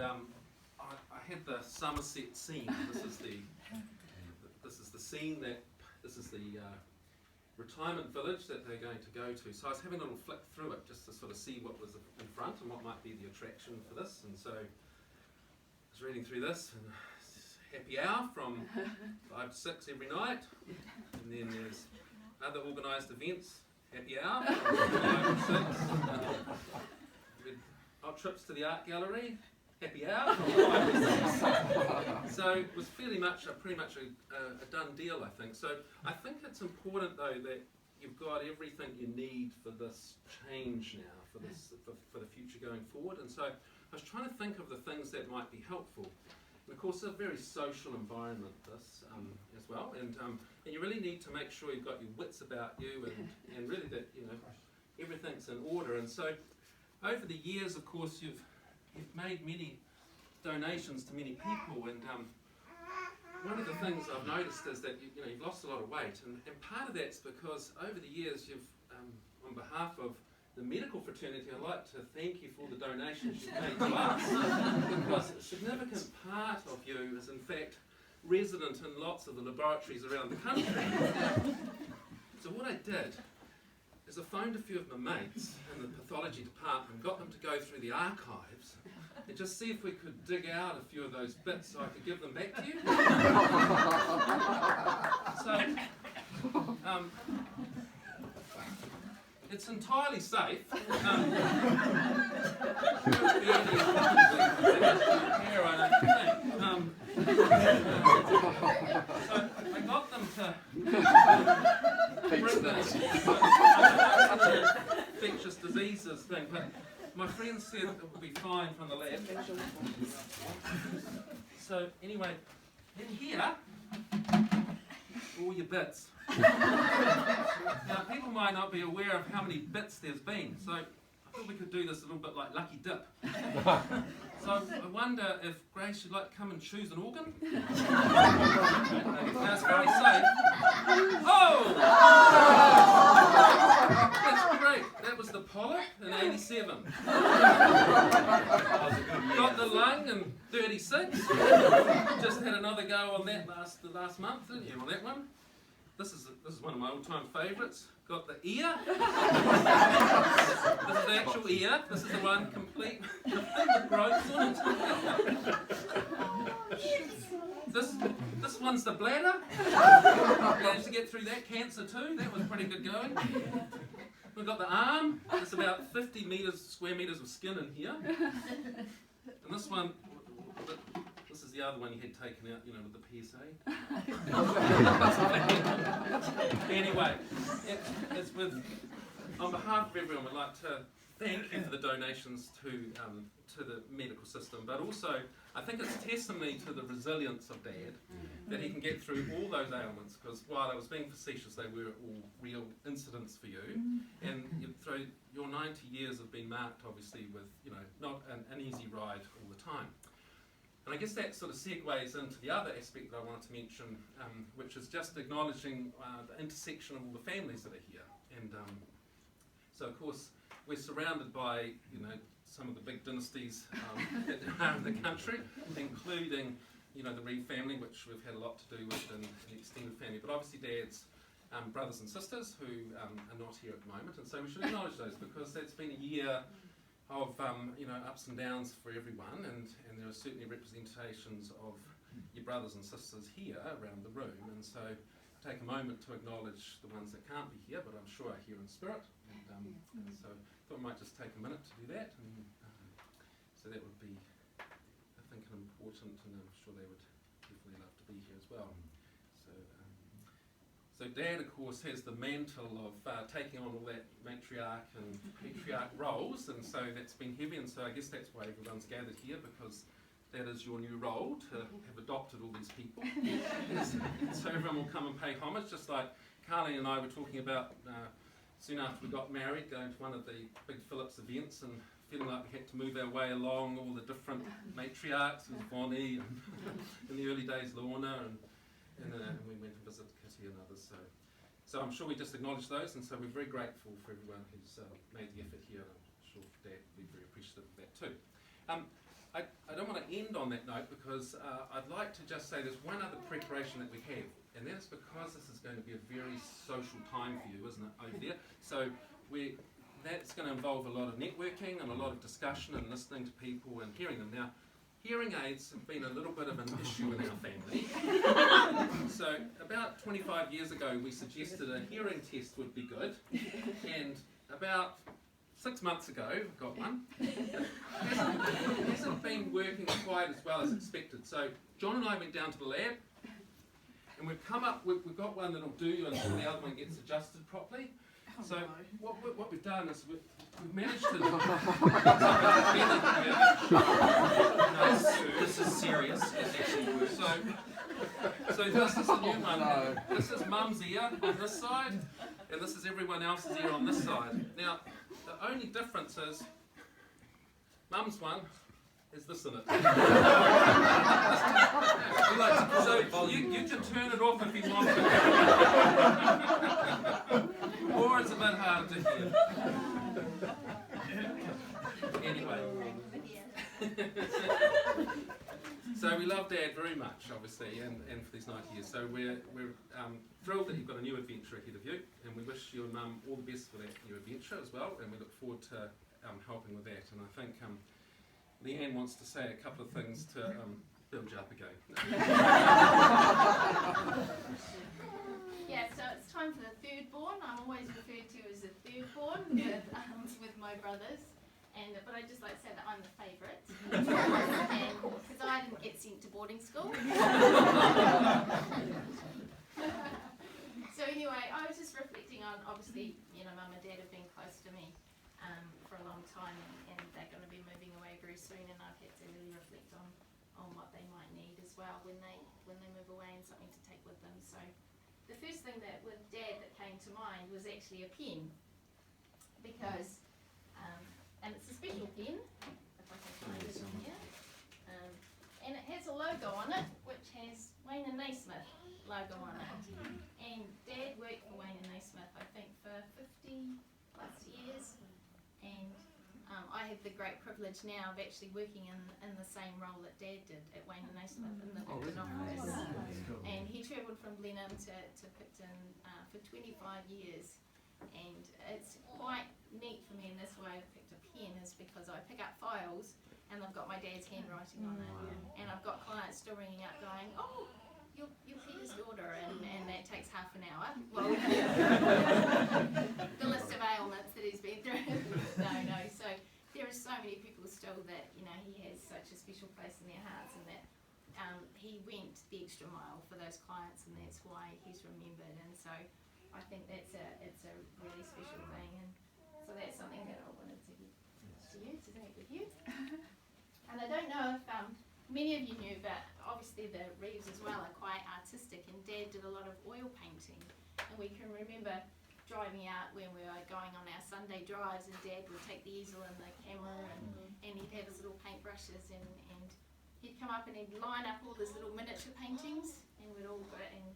I had the Somerset scene. This is the scene this is the retirement village that they're going to go to. So I was having a little flick through it just to sort of see what was in front and what might be the attraction for this. And so I was reading through this, and happy hour from 5 to 6 every night. And then there's other organised events, happy hour from 5 to 6. Hot trips to the art gallery, happy hour from 5 to 6. So it was pretty much a done deal, I think. So I think it's important though that you've got everything you need for this change now, for the future going forward. And so I was trying to think of the things that might be helpful. And of course, it's a very social environment, this as well. And you really need to make sure you've got your wits about you, and really that everything's in order. And so over the years, of course, you've made many donations to many people, and one of the things I've noticed is that you've lost a lot of weight, and part of that's because over the years you've, on behalf of the medical fraternity, I'd like to thank you for all the donations you've made to us, because a significant part of you is in fact resident in lots of the laboratories around the country. So what I did is I phoned a few of my mates in the pathology department, got them to go through the archives and just see if we could dig out a few of those bits so I could give them back to you. So, it's entirely safe. So I got them to bring this infectious diseases thing, but my friend said it would be fine from the lab. So anyway, in here, all your bits. Now people might not be aware of how many bits there's been, so I thought we could do this a little bit like Lucky Dip. So I wonder if Grace would like to come and choose an organ? Now it's very safe. Oh! That's great. That was the polyp in 87. Got the lung in 36. Just had another go on that the last month, didn't you, on that one? This is one of my all-time favourites. Got the ear. This is the actual ear. This is the one complete with growths on it. This one's the bladder. Managed to get through that cancer too. That was pretty good going. We've got the arm. There's about 50 square metres of skin in here. And this one. This is the other one you had taken out, with the PSA. Anyway, it's on behalf of everyone, we'd like to thank you for the donations to the medical system, but also I think it's testimony to the resilience of Dad that he can get through all those ailments, because while I was being facetious, they were all real incidents for you. And through your 90 years have been marked, obviously, with not an easy ride all the time. And I guess that sort of segues into the other aspect that I wanted to mention, which is just acknowledging the intersection of all the families that are here. And so, of course, we're surrounded by, some of the big dynasties that are in the country, including, the Reeve family, which we've had a lot to do with, and the extended family. But obviously, Dad's brothers and sisters who are not here at the moment. And so we should acknowledge those, because it's been a year of ups and downs for everyone, and there are certainly representations of your brothers and sisters here around the room, and so take a moment to acknowledge the ones that can't be here, but I'm sure are here in spirit, and so I thought I might just take a minute to do that, and so that would be, I think, an important, and I'm sure they would definitely love to be here as well. So Dad, of course, has the mantle of taking on all that matriarch and patriarch roles, and so that's been heavy, and so I guess that's why everyone's gathered here, because that is your new role, to have adopted all these people. So everyone will come and pay homage, just like Carly and I were talking about soon after we got married, going to one of the big Phillips events and feeling like we had to move our way along all the different matriarchs, with Bonnie, and in the early days Lorna, and we went and visited Kitty and others. So I'm sure we just acknowledge those, and so we're very grateful for everyone who's made the effort here, and I'm sure Dad will be very appreciative of that too. I don't want to on that note because I'd like to just say there's one other preparation that we have, and that's because this is going to be a very social time for you, isn't it, over there? So that's going to involve a lot of networking and a lot of discussion and listening to people and hearing them. Now, hearing aids have been a little bit of an issue in our family. So about 25 years ago, we suggested a hearing test would be good, and about 6 months ago, I got one. It hasn't been working quite as well as expected. So John and I went down to the lab, and we've got one that'll do you until the other one gets adjusted properly. So what we've done is we've managed to... This is serious. It's actually worse. So this is the new one. This is Mum's ear on this side, and this is everyone else's ear on this side. Now, the only difference is Mum's one is this in it. So you can turn it off if you want to. Or it's a bit hard to hear. Anyway. So we love Dad very much, obviously, and for these 90 years. So we're thrilled that you've got a new adventure ahead of you, and we wish you and Mum all the best for that new adventure as well, and we look forward to helping with that. And I think Leanne wants to say a couple of things to build you up again. Yeah, so it's time for the third born. I'm always referred to as the third born with my brothers. But I'd just like to say that I'm the favourite, because I didn't get sent to boarding school. So anyway, I was just reflecting on, obviously, Mum and Dad have been close to me for a long time, and they're going to be moving away very soon, and I've had to really reflect on what they might need as well when they move away, and something to take with them. So the first thing that with Dad that came to mind was actually a pen, because and it's a special pen, if I can find it in here. And it has a logo on it, which has Wayne and Naismith logo on it. And Dad worked for Wayne and Naismith, I think, for 50 plus years. And I have the great privilege now of actually working in the same role that Dad did at Wayne and Naismith in the Picton office. And he travelled from Blenheim to Picton for 25 years. And it's quite neat for me in this way I've picked a pen is because I pick up files and I've got my dad's handwriting on it, and I've got clients still ringing up going, oh, you're Peter's daughter, and that takes half an hour. Well, the list of ailments that he's been through. No, so there are so many people still that he has such a special place in their hearts, and that he went the extra mile for those clients, and that's why he's remembered. And so I think it's a really special thing, and so that's something that I wanted to give to you today with you. And I don't know if many of you knew, but obviously the Reeves as well are quite artistic, and Dad did a lot of oil painting, and we can remember driving out when we were going on our Sunday drives, and Dad would take the easel and the camera, and he'd have his little paintbrushes, and he'd come up and he'd line up all his little miniature paintings, and we'd all go and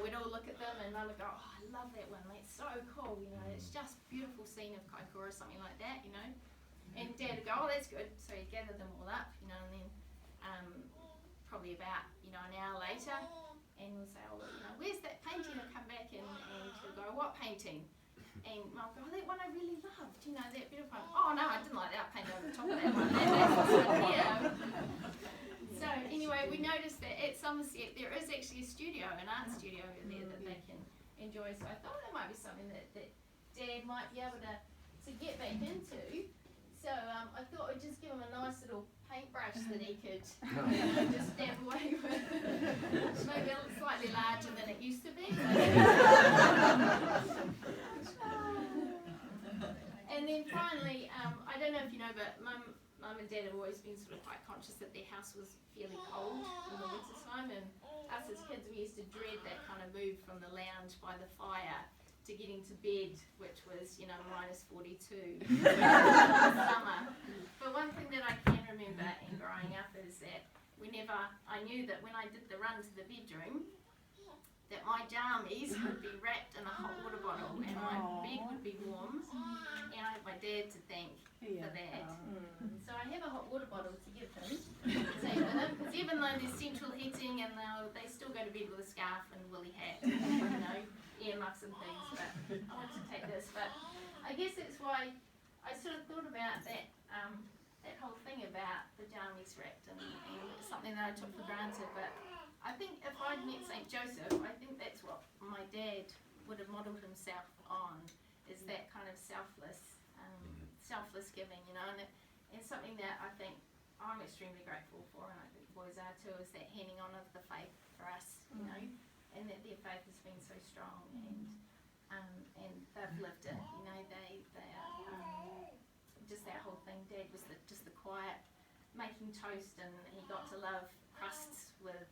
we'd all look at them, and Mum would go, oh, I love that one, that's so cool, it's just a beautiful scene of Kaikoura or something like that, and Dad would go, oh, that's good, so he'd gather them all up, and then probably about, an hour later, and we'll say, oh, where's that painting? He'll come back and he'll go, what painting? And Mum will go, oh, that one I really loved, that beautiful one. Oh, no, I didn't like that, I painted over the top of that one, that's this one here. So anyway, we noticed that at Somerset there is actually a studio, an art studio over there that they can enjoy. So I thought that might be something that Dad might be able to get back into. So I thought I'd just give him a nice little paintbrush that he could just dab away with. Maybe a little slightly larger than it used to be. And then finally, I don't know if you know, but Mum and Dad have always been sort of quite conscious that their house was fairly cold in the winter time, and us as kids we used to dread that kind of move from the lounge by the fire to getting to bed, which was minus 42 in the summer. But one thing that I can remember in growing up is that I knew that when I did the run to the bedroom, that my jammies would be wrapped in a hot water bottle, and my bed would be warm, and I had my dad to thank for that. So I have a hot water bottle to give him. So though there's central heating and they still go to bed with a scarf and woolly hat, you know, earmuffs and things, but I want to take this. But I guess that's why I sort of thought about that that whole thing about the Jarmies wrapped and it's something that I took for granted. But I think if I'd met St. Joseph, I think that's what my dad would have modelled himself on, is that kind of selfless giving, you know, and it's something that I think I'm extremely grateful for, and I think the boys are too, is that handing on of the faith for us, you know, and that their faith has been so strong, and they've lived it, you know, they are just that whole thing. Dad was just the quiet, making toast, and he got to love crusts with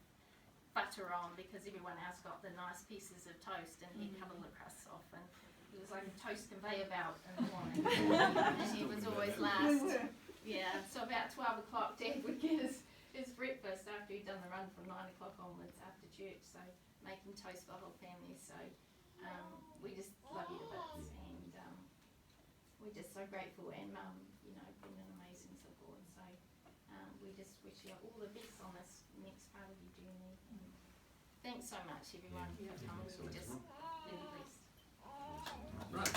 butter on because everyone else got the nice pieces of toast, and he'd cover the crusts off, and he was like a toast conveyor belt in the morning, and he was always last. Yeah, so about 12 o'clock Dad would get his breakfast after he'd done the run from 9 o'clock onwards after church, so making toast for the whole family. So we just love you to bits, and we're just so grateful, and Mum, you know, been an amazing support. So we just wish you all the best on this next part of your journey. And thanks so much everyone who have come. We're just really blessed. Right.